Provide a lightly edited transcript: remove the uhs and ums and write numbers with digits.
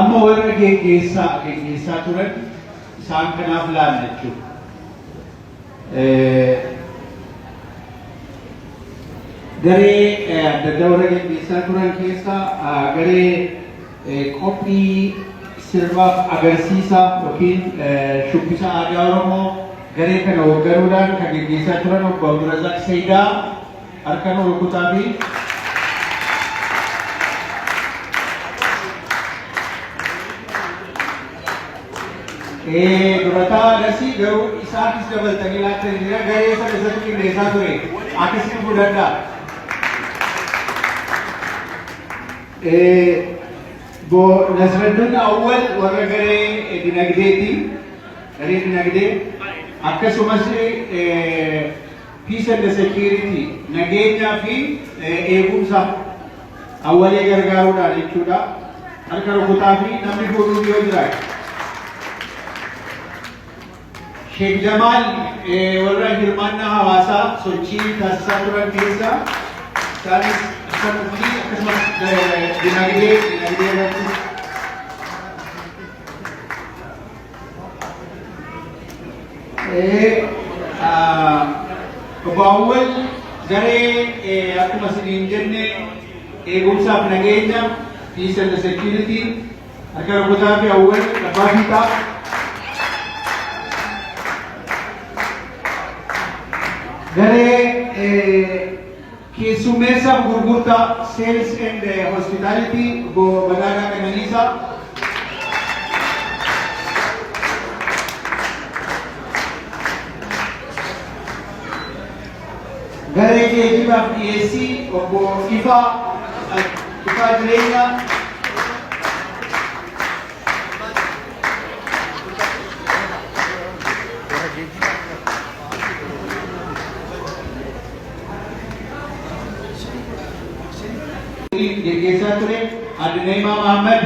amma warra geggeessaa turan isaan kanaaf laanna jechuudha. Garee adda addaa warra geggeessaa turan keessaa garee qophii sirbaaf agarsiisa yookiin shubbisa aadaa Oromoo garee kana waggaruudhaan kan geggeessaa turan obbo Abdulrazak Saidaa harkaan rukutaa fi durataa agarsiis garuu isaanis dabaltanii laatanii jira garee sana isatti qindeessaa ture akkasiin fudhadhaa. Nasreddin Awwal warra garee dinagdeeti. Garee dinagdee akkasumas peace and security nageenyaa fi eegumsa awwalee gargaaruudhaan jechuudha. Harka rukutaa fi namni fuudhuuf yoo jiraate. Sheikh Jamal warra hirmaannaa hawaasaa sochii taasisaa turan keessaa isaanis akkasumas dinagdee irratti obbo Awwal garee akkuma isiniin jenne eegumsaaf nageenya peace and security harka rukutaa fi Awwal abbaa fiixaa garee keessummeessa gurgurtaa sales and hospitality obbo Badhaadhaa Qananiisaa garee geejjibaaf dhiyeessii obbo Ifaa Jireenyaa geggeessaa ture Adde Na'imaa Mahammad